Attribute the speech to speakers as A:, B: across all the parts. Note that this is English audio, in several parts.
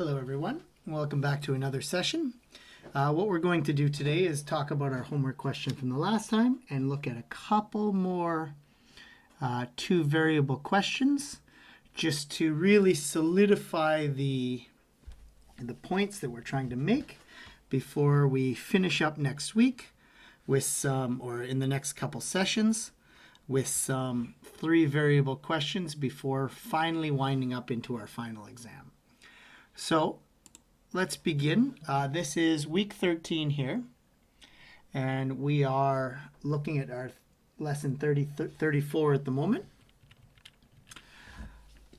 A: Hello everyone, welcome back to another session. What we're going to do today is talk about our homework question from the last time and look at a couple more two variable questions just to really solidify the points that we're trying to make before we finish up next week with some, or in the next couple sessions, with some three variable questions before finally winding up into our final exam. So let's begin. This is week 13 here, and we are looking at our lesson 34 at the moment.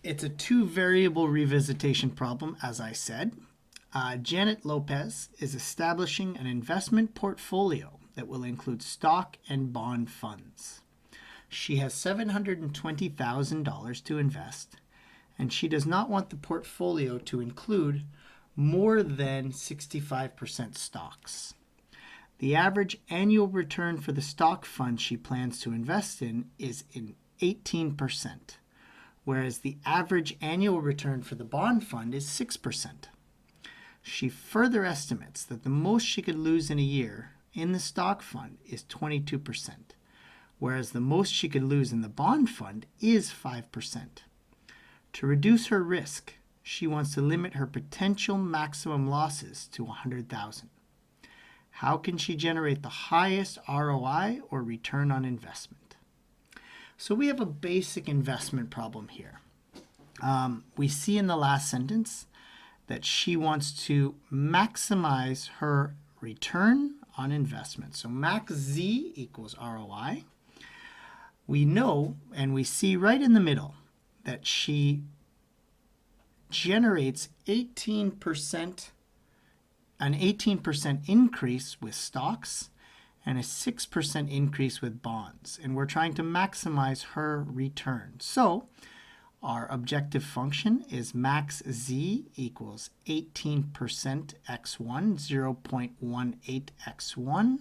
A: It's a two variable revisitation problem, as I said. Janet Lopez is establishing an investment portfolio that will include stock and bond funds. She has $720,000 to invest, and she does not want the portfolio to include more than 65% stocks. The average annual return for the stock fund she plans to invest in is 18%, whereas the average annual return for the bond fund is 6%. She further estimates that the most she could lose in a year in the stock fund is 22%, whereas the most she could lose in the bond fund is 5%. To reduce her risk, she wants to limit her potential maximum losses to $100,000. How can she generate the highest ROI or return on investment? So we have a basic investment problem here. We see in the last sentence that she wants to maximize her return on investment. So max Z equals ROI. We know and we see right in the middle that she generates an 18% increase with stocks and a 6% increase with bonds. And we're trying to maximize her return. So our objective function is max Z equals 18% x1, 0.18 x1,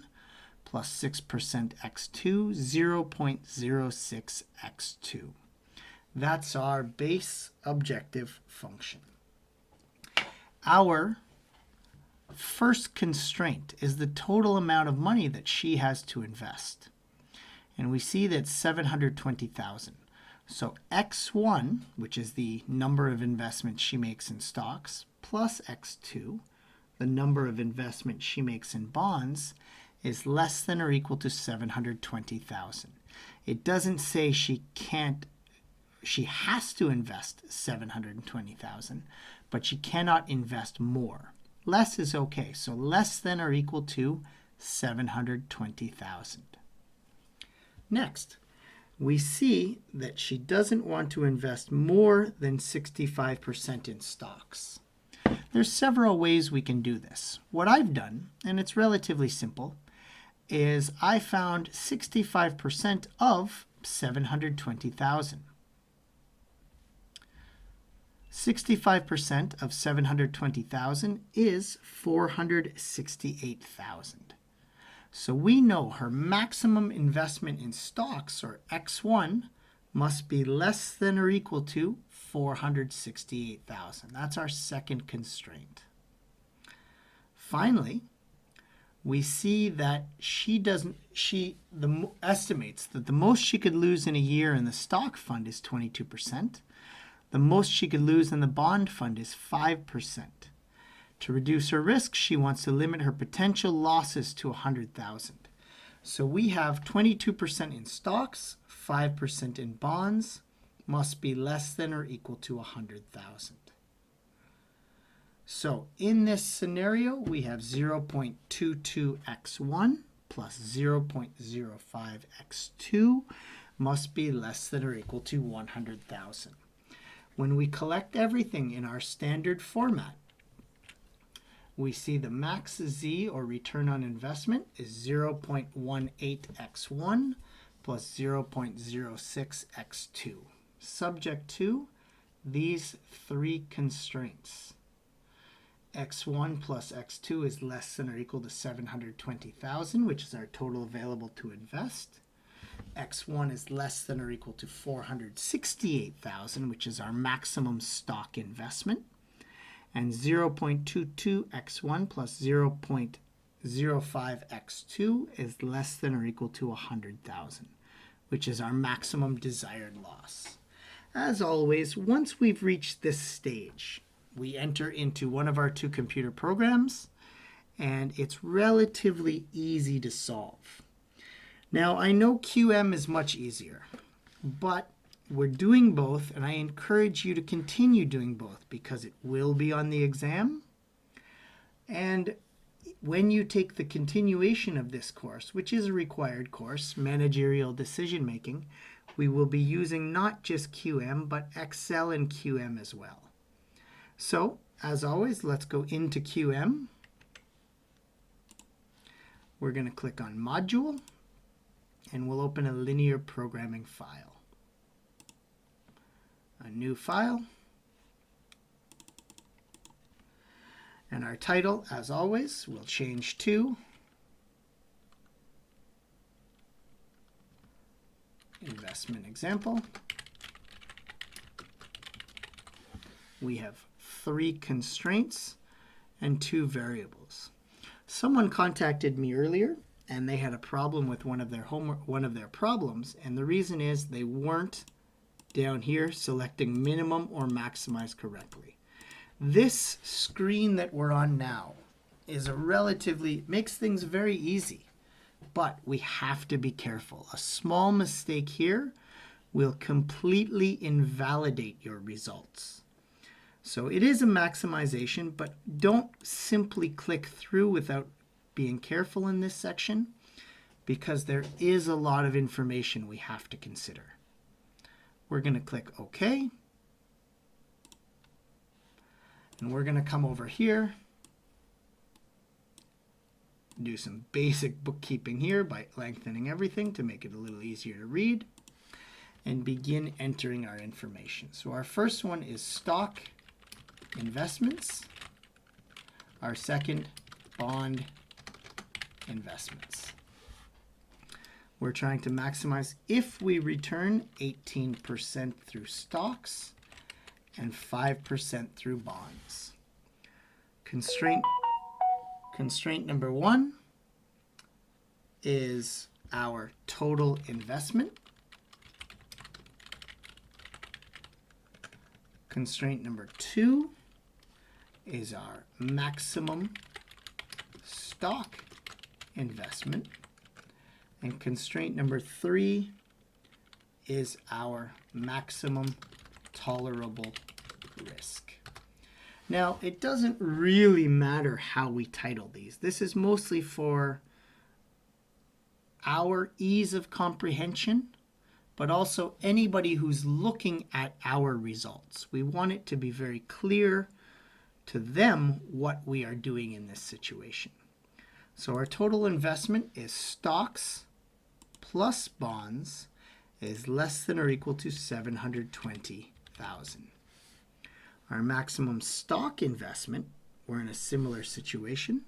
A: plus 6% x2, 0.06 x2. That's our base objective function. Our first constraint is the total amount of money that she has to invest. And we see that $720,000. So x1, which is the number of investments she makes in stocks, plus x2, the number of investments she makes in bonds, is less than or equal to 720,000. It doesn't say she has to invest 720,000, but she cannot invest more. Less is okay, so less than or equal to 720,000. Next, we see that she doesn't want to invest more than 65% in stocks. There's several ways we can do this. What I've done, and it's relatively simple, is I found 65% of 720,000. 65% of 720,000 is 468,000. So we know her maximum investment in stocks, or X1, must be less than or equal to 468,000. That's our second constraint. Finally, we see that she estimates that the most she could lose in a year in the stock fund is 22%. The most she could lose in the bond fund is 5%. To reduce her risk, she wants to limit her potential losses to 100,000. So we have 22% in stocks, 5% in bonds, must be less than or equal to 100,000. So in this scenario, we have 0.22 x1 plus 0.05 x2 must be less than or equal to 100,000. When we collect everything in our standard format, we see the max Z, or return on investment, is 0.18 x1 plus 0.06 x2, subject to these three constraints. x1 plus x2 is less than or equal to 720,000, which is our total available to invest. x1 is less than or equal to 468,000, which is our maximum stock investment. And 0.22x1 plus 0.05x2 is less than or equal to 100,000, which is our maximum desired loss. As always, once we've reached this stage, we enter into one of our two computer programs, and it's relatively easy to solve. Now, I know QM is much easier, but we're doing both, and I encourage you to continue doing both because it will be on the exam. And when you take the continuation of this course, which is a required course, Managerial Decision Making, we will be using not just QM, but Excel and QM as well. So, as always, let's go into QM. We're going to click on Module, and we'll open a linear programming file. A new file. And our title, as always, will change to Investment Example. We have 3 constraints and 2 variables. Someone contacted me earlier, and they had a problem with one of their problems, and the reason is they weren't down here selecting minimum or maximize correctly. This screen that we're on now is makes things very easy, but we have to be careful. A small mistake here will completely invalidate your results. So it is a maximization, but don't simply click through without being careful in this section, because there is a lot of information we have to consider. We're going to click OK. And we're going to come over here, do some basic bookkeeping here by lengthening everything to make it a little easier to read, and begin entering our information. So our first one is stock investments. Our second, bond investments. We're trying to maximize if we return 18% through stocks and 5% through bonds. Constraint number 1 is our total investment. Constraint number 2 is our maximum stock investment. And constraint number 3 is our maximum tolerable risk. Now, it doesn't really matter how we title these. This is mostly for our ease of comprehension, but also anybody who's looking at our results. We want it to be very clear to them what we are doing in this situation. So our total investment is stocks plus bonds is less than or equal to $720,000. Our maximum stock investment, we're in a similar situation,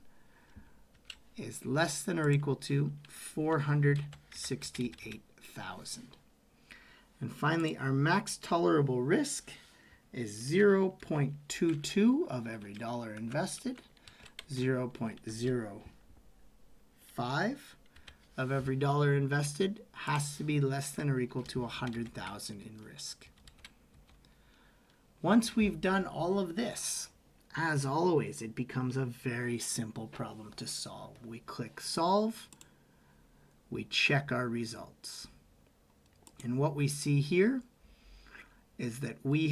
A: is less than or equal to $468,000. And finally, our max tolerable risk is 0.22 of every dollar invested, 0.05 of every dollar invested has to be less than or equal to $100,000 in risk. Once we've done all of this, as always, it becomes a very simple problem to solve. We click Solve, we check our results. And what we see here is that we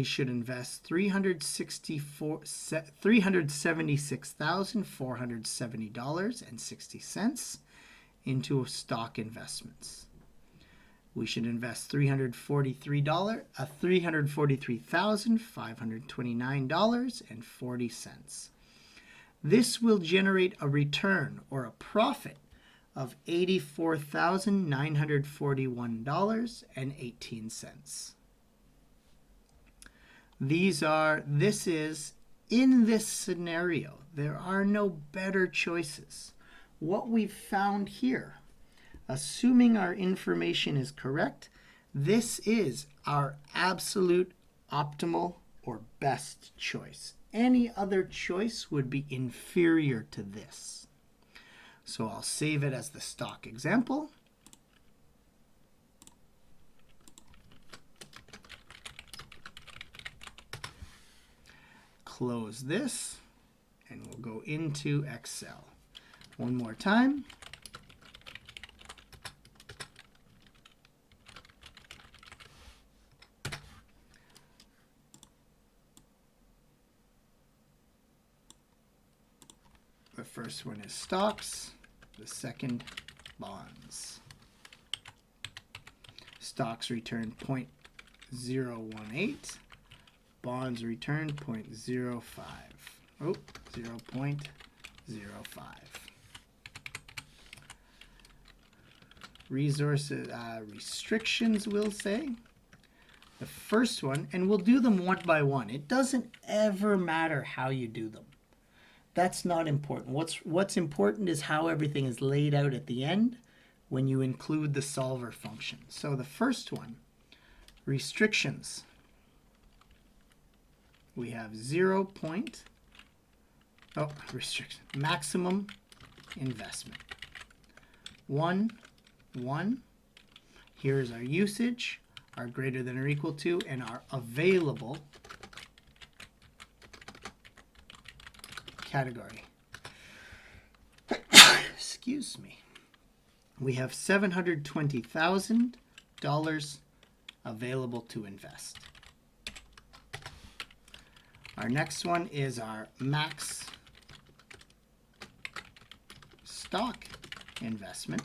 A: should invest $376,470.60 into stock investments. We should invest $343,529.40. This will generate a return or a profit of $84,941.18. In this scenario, there are no better choices. What we've found here, assuming our information is correct, this is our absolute optimal or best choice. any other choice would be inferior to this. So I'll save it as the stock example. Close this, and we'll go into Excel. One more time. The first one is stocks, the second bonds. Stocks return 0.018, bonds return 0.05. Oh, 0.05. Resources, restrictions, we'll say. The first one, and we'll do them one by one. It doesn't ever matter how you do them. That's not important. What's important is how everything is laid out at the end when you include the solver function. So the first one, restrictions. We have restriction, maximum investment. 1. Here's our usage, our greater than or equal to, and our available category. Excuse me. We have $720,000 available to invest. Our next one is our max stock investment.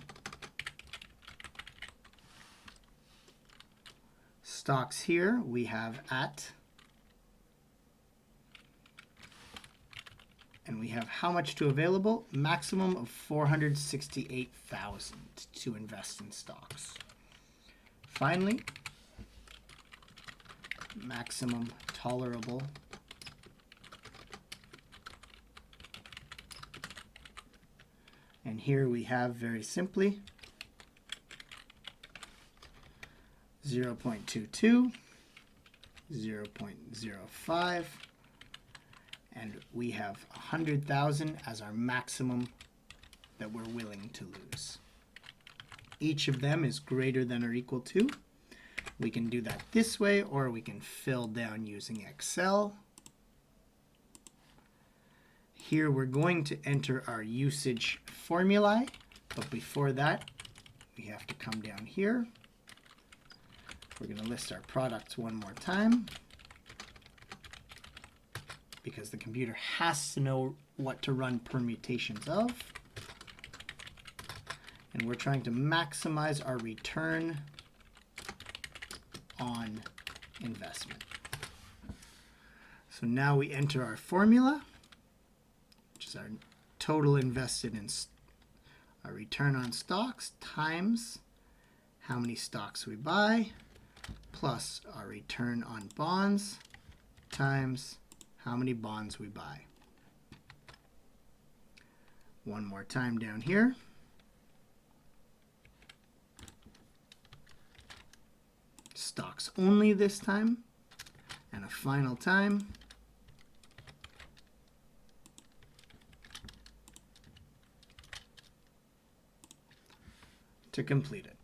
A: Stocks here we have at, and we have how much to available? Maximum of $468,000 to invest in stocks. Finally, maximum tolerable and here we have very simply 0.22, 0.05, and we have 100,000 as our maximum that we're willing to lose. Each of them is greater than or equal to. We can do that this way, or we can fill down using Excel. Here we're going to enter our usage formulae, but before that, we have to come down here. We're going to list our products one more time because the computer has to know what to run permutations of. And we're trying to maximize our return on investment. So now we enter our formula, which is our total invested in our return on stocks times how many stocks we buy, plus our return on bonds times how many bonds we buy. One more time down here. Stocks only this time, and a final time. To complete it.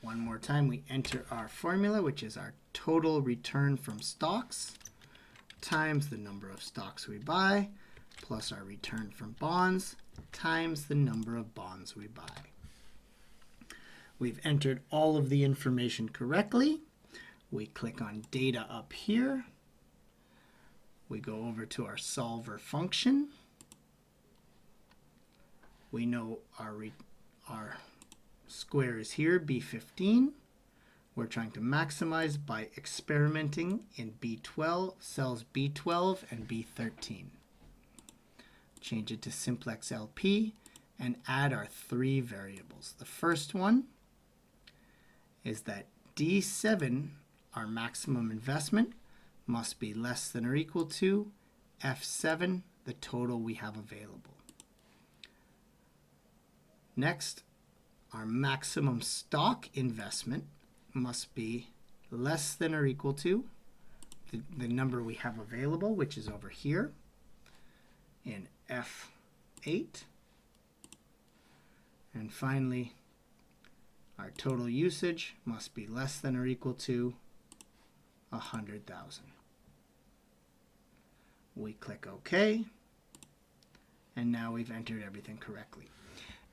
A: One more time, we enter our formula, which is our total return from stocks times the number of stocks we buy, plus our return from bonds times the number of bonds we buy. We've entered all of the information correctly. We click on data up here. We go over to our solver function. We know our square is here, B15. We're trying to maximize by experimenting in B12, cells B12 and B13. Change it to simplex LP and add our three variables. The first one is that D7, our maximum investment, must be less than or equal to F7, the total we have available. Next, our maximum stock investment must be less than or equal to the number we have available, which is over here in F8. And finally, our total usage must be less than or equal to 100,000. We click OK, and now we've entered everything correctly.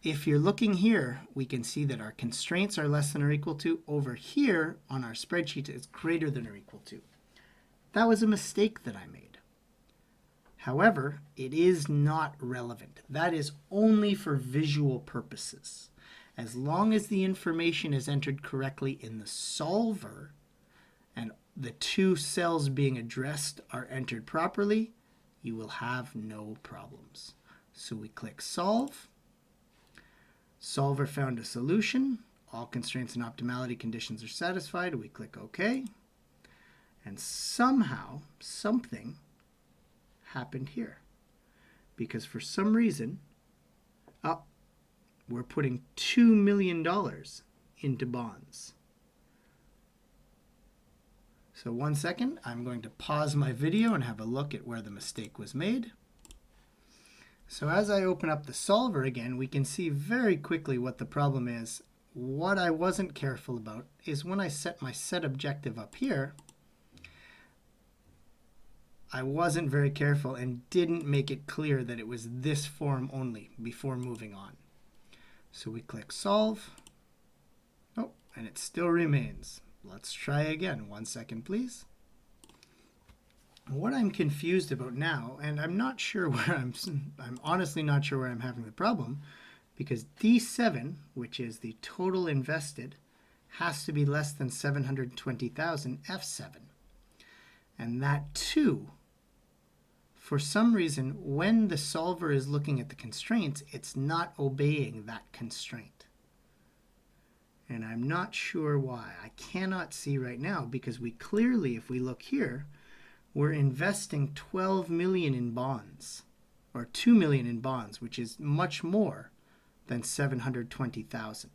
A: If you're looking here, we can see that our constraints are less than or equal to. Over here on our spreadsheet, it's greater than or equal to. That was a mistake that I made. However, it is not relevant. That is only for visual purposes. As long as the information is entered correctly in the solver and the two cells being addressed are entered properly, you will have no problems. So we click Solve. Solver found a solution. All constraints and optimality conditions are satisfied. We click OK. And somehow, something happened here. Because for some reason, we're putting $2 million into bonds. So 1 second, I'm going to pause my video and have a look at where the mistake was made. So as I open up the solver again, we can see very quickly what the problem is. What I wasn't careful about is when I set my set objective up here, I wasn't very careful and didn't make it clear that it was this form only before moving on. So we click Solve. Oh, and it still remains. Let's try again. 1 second, please. What I'm confused about now, and I'm not sure where I'm honestly not sure where I'm having the problem, because D7, which is the total invested, has to be less than 720,000 F7. And that too, for some reason, when the solver is looking at the constraints, it's not obeying that constraint. And I'm not sure why. I cannot see right now because we clearly, if we look here, we're investing 12 million in bonds, or 2 million in bonds, which is much more than 720,000.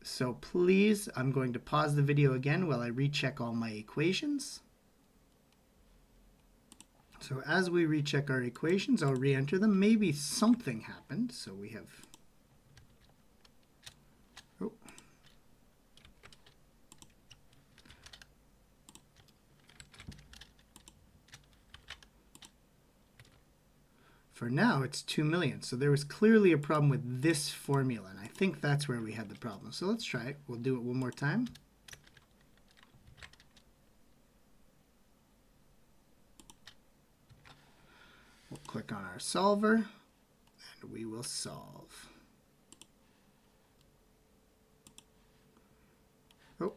A: So please, I'm going to pause the video again while I recheck all my equations. So as we recheck our equations, I'll re-enter them. Maybe something happened. So we have, for now, it's 2 million. So there was clearly a problem with this formula, and I think that's where we had the problem. So let's try it. We'll do it one more time. We'll click on our solver, and we will solve. Oh.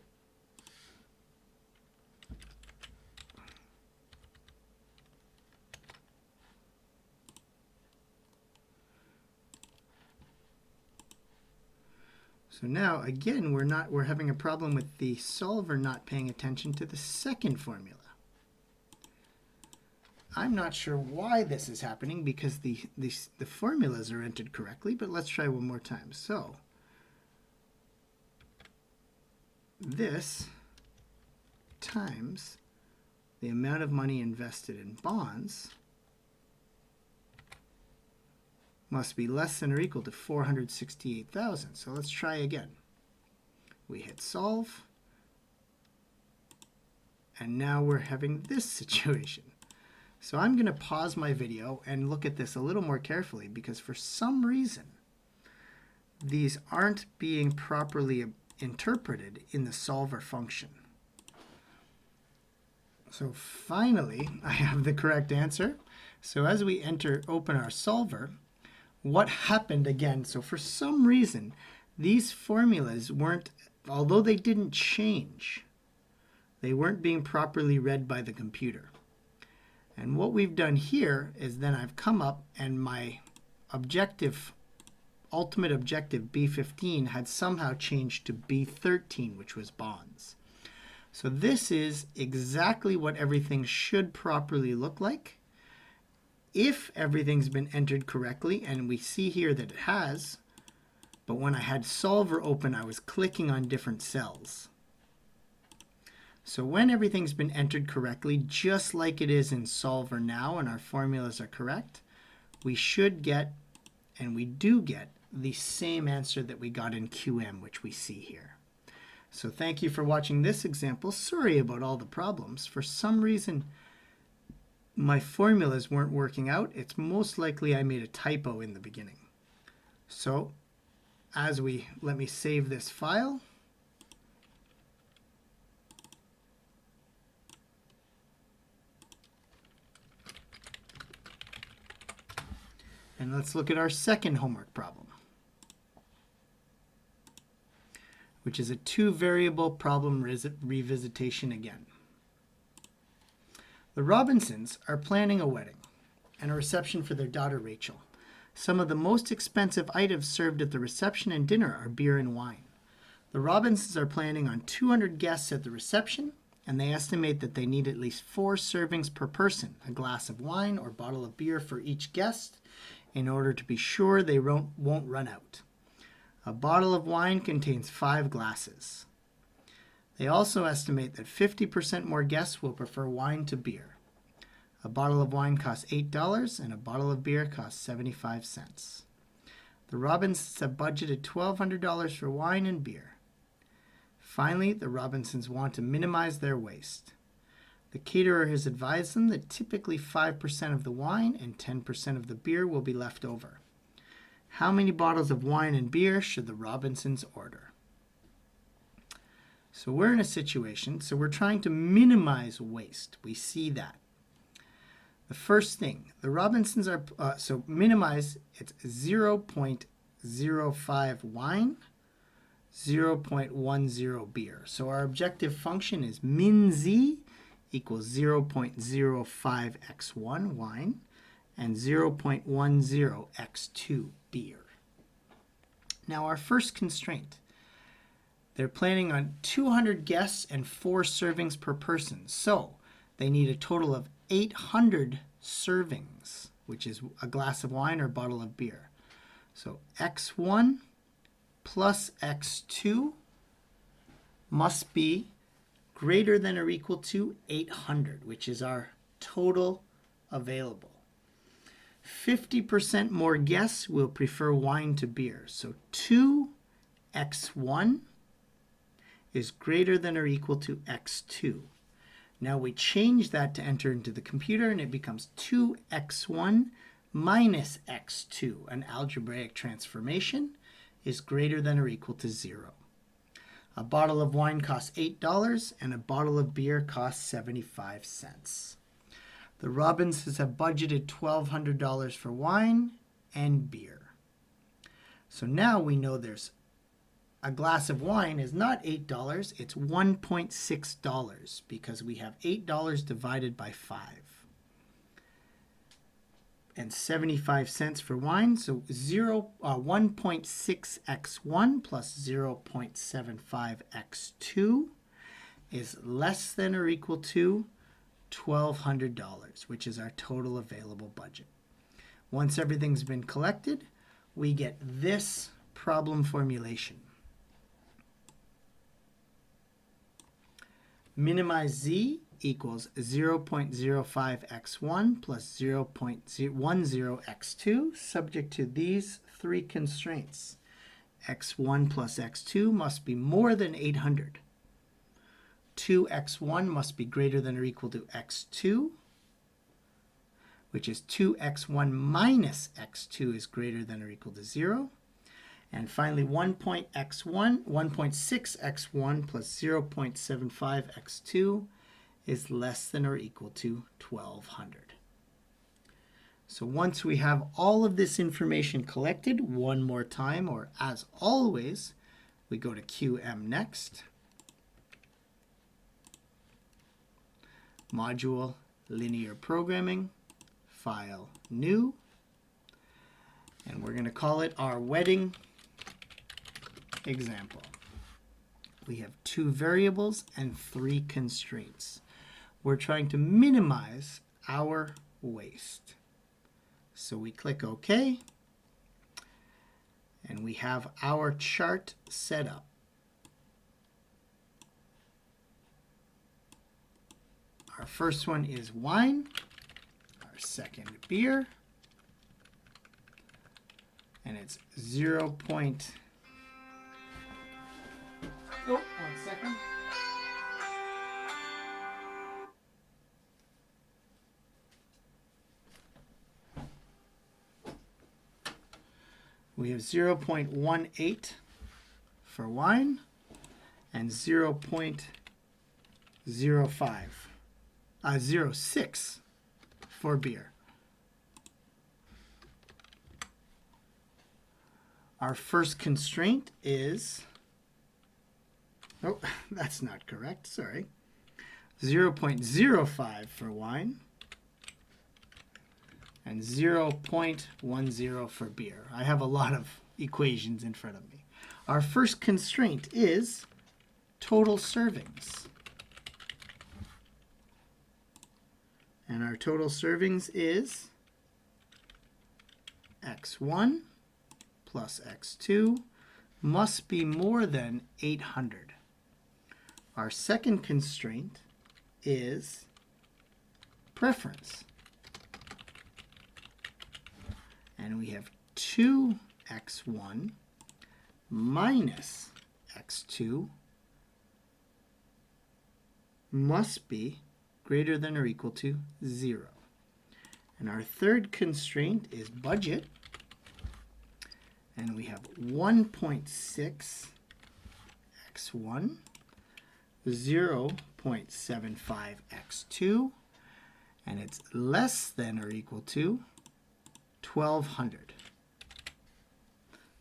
A: So now, again, we're having a problem with the solver not paying attention to the second formula. I'm not sure why this is happening because the formulas are entered correctly, but let's try one more time. So this times the amount of money invested in bonds must be less than or equal to 468,000. So let's try again. We hit solve, and now we're having this situation. So I'm going to pause my video and look at this a little more carefully because for some reason these aren't being properly interpreted in the solver function. So finally, I have the correct answer. So as we open our solver, what happened again? So for some reason, these formulas weren't, although they didn't change, they weren't being properly read by the computer. And what we've done here is then I've come up and my objective, ultimate objective B15 had somehow changed to B13, which was bonds. So this is exactly what everything should properly look like. If everything's been entered correctly, and we see here that it has, but when I had solver open, I was clicking on different cells. So when everything's been entered correctly, just like it is in Solver now and our formulas are correct, we should get, and we do get, the same answer that we got in QM, which we see here. So thank you for watching this example. Sorry about all the problems. For some reason, my formulas weren't working out. It's most likely I made a typo in the beginning. So let me save this file. And let's look at our second homework problem, which is a two-variable problem revisitation again. The Robinsons are planning a wedding and a reception for their daughter Rachel. Some of the most expensive items served at the reception and dinner are beer and wine. The Robinsons are planning on 200 guests at the reception, and they estimate that they need at least 4 servings per person, a glass of wine or bottle of beer for each guest, in order to be sure they won't run out. A bottle of wine contains 5 glasses. They also estimate that 50% more guests will prefer wine to beer. A bottle of wine costs $8 and a bottle of beer costs 75 cents. The Robinsons have budgeted $1,200 for wine and beer. Finally, the Robinsons want to minimize their waste. The caterer has advised them that typically 5% of the wine and 10% of the beer will be left over. How many bottles of wine and beer should the Robinsons order? So we're in a situation, so we're trying to minimize waste. We see that. The first thing, the Robinsons are, so minimize, it's 0.05 wine, 0.10 beer. So our objective function is min z equals 0.05 x1 wine and 0.10 x2 beer. Now our first constraint, they're planning on 200 guests and 4 servings per person. So they need a total of 800 servings, which is a glass of wine or a bottle of beer. So x1 plus x2 must be greater than or equal to 800, which is our total available. 50% more guests will prefer wine to beer. So 2x1 is greater than or equal to x2. Now we change that to enter into the computer and it becomes 2x1 minus x2. An algebraic transformation is greater than or equal to 0. A bottle of wine costs $8 and a bottle of beer costs 75 cents. The Robinsons have budgeted $1,200 for wine and beer. So now we know there's a glass of wine is not $8, it's $1.6 because we have $8 divided by 5. And 75 cents for wine, so 1.6x1 plus 0.75x2 is less than or equal to $1,200, which is our total available budget. Once everything's been collected, we get this problem formulation. Minimize z equals 0.05x1 plus 0.10x2, subject to these 3 constraints. x1 plus x2 must be more than 800. 2x1 must be greater than or equal to x2, which is 2x1 minus x2 is greater than or equal to 0. And finally, 1.6x1 plus 0.75x2 is less than or equal to 1,200. So once we have all of this information collected, one more time, or as always, we go to QM next. Module, linear programming, file, new. And we're going to call it our wedding example. We have 2 variables and 3 constraints. We're trying to minimize our waste. So we click OK, and we have our chart set up. first one is wine. Our second, beer. And it's 0. Oh, 1 second. We have 0.18 for wine and 0.06 for beer. Our first constraint is, oh, that's not correct, sorry. 0.05 for wine and 0.10 for beer. I have a lot of equations in front of me. Our first constraint is total servings. And our total servings is x1 plus x2 must be more than 800. Our second constraint is preference. And we have 2x1 minus x2 must be greater than or equal to 0. And our third constraint is budget. And we have 1.6 x1, 0.75 x2, and it's less than or equal to 1,200,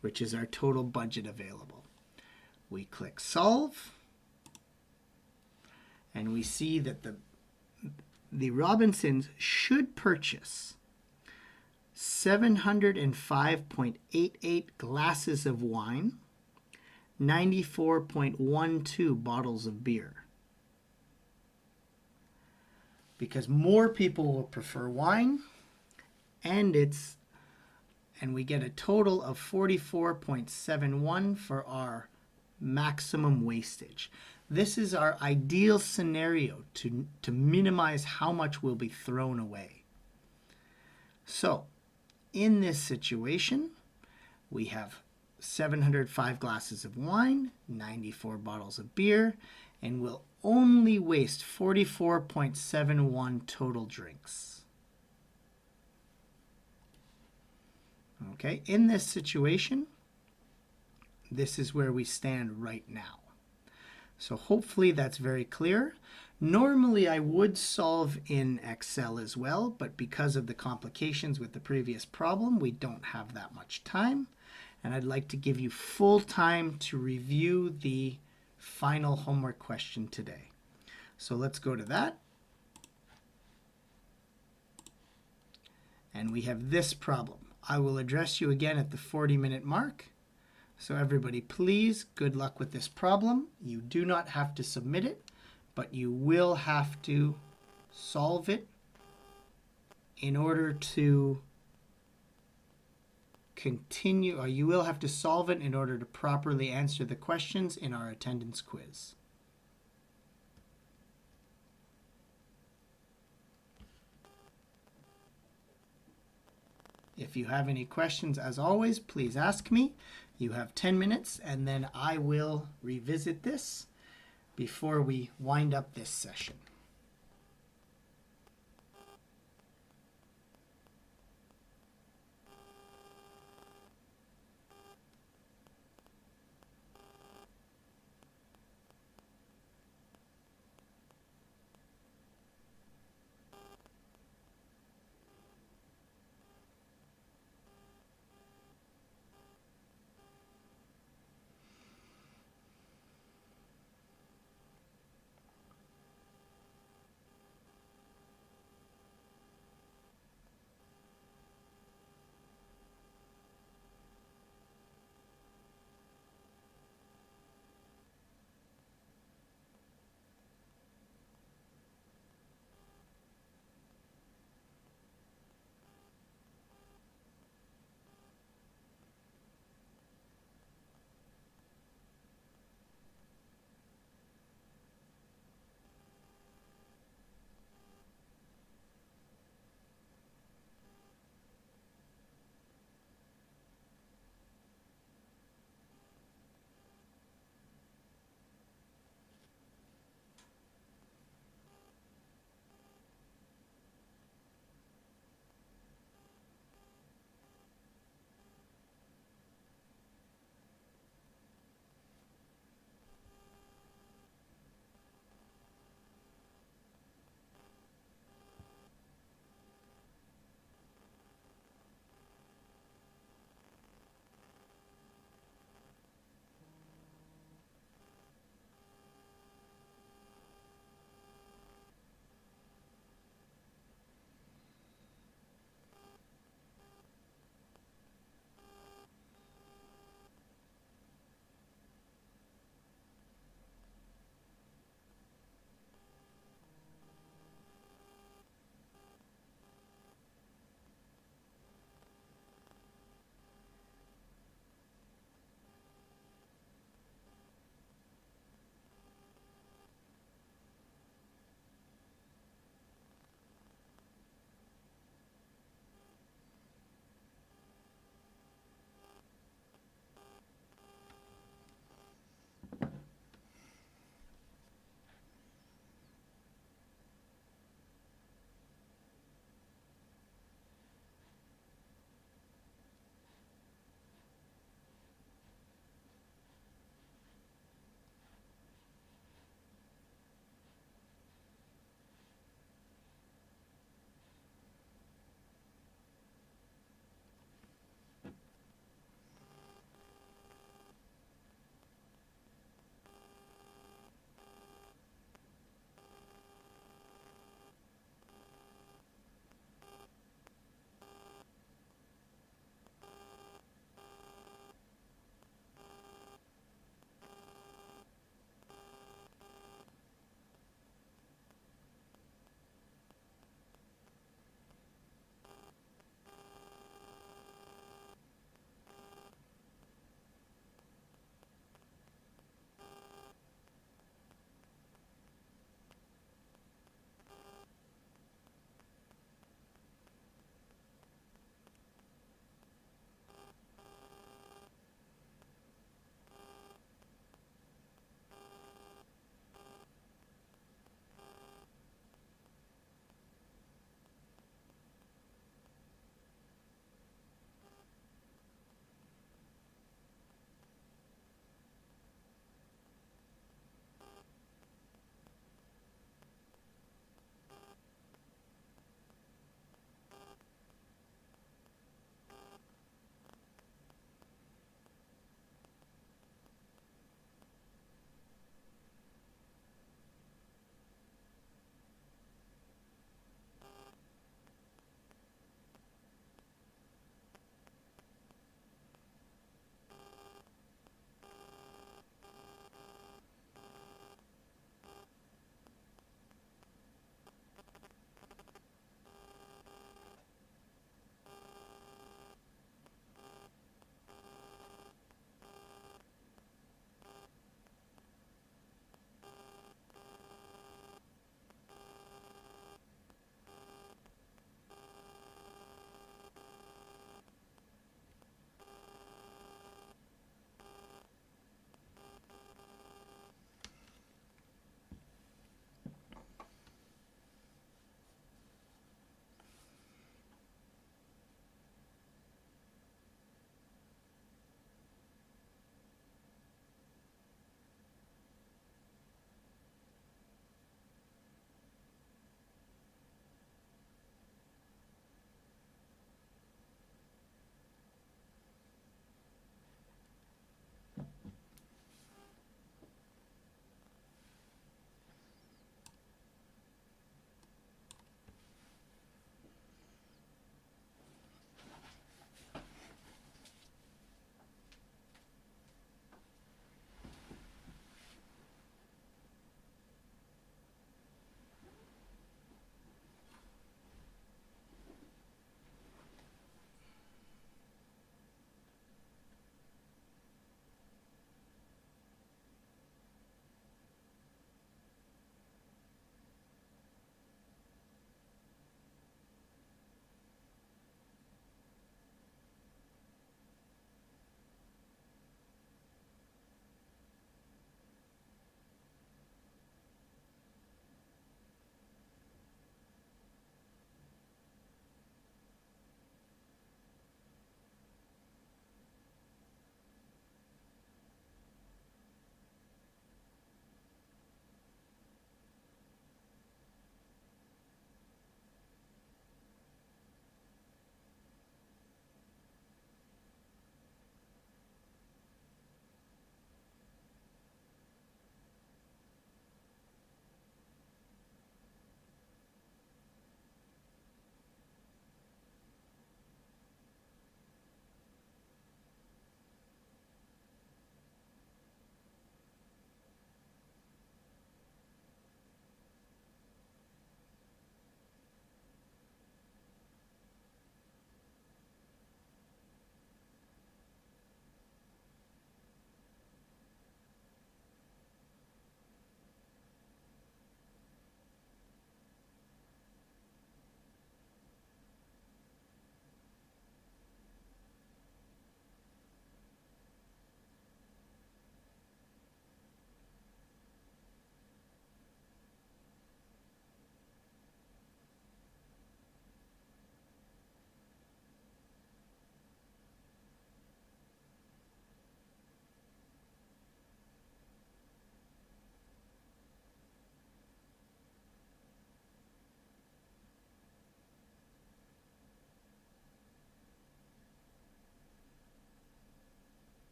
A: which is our total budget available. We click solve, and we see that the Robinsons should purchase 705.88 glasses of wine, 94.12 bottles of beer. Because more people will prefer wine, and we get a total of 44.71 for our maximum wastage. This is our ideal scenario to minimize how much will be thrown away. So, in this situation, we have 705 glasses of wine, 94 bottles of beer, and we'll only waste 44.71 total drinks. Okay, in this situation, this is where we stand right now. So hopefully that's very clear. Normally I would solve in Excel as well, but because of the complications with the previous problem, we don't have that much time. And I'd like to give you full time to review the final homework question today. So let's go to that. And we have this problem. I will address you again at the 40-minute mark. So everybody, please, good luck with this problem. You do not have to submit it, but you will have to solve it in order to continue, or you will have to solve it in order to properly answer the questions in our attendance quiz. If you have any questions, as always, please ask me. You have 10 minutes, and then I will revisit this before we wind up this session.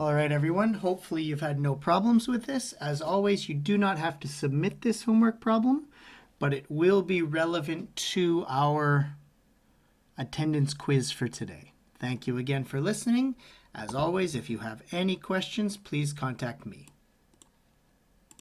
A: All right, everyone. Hopefully you've had no problems with this. As always, you do not have to submit this homework problem, but it will be relevant to our attendance quiz for today. Thank you again for listening. As always, if you have any questions, please contact me.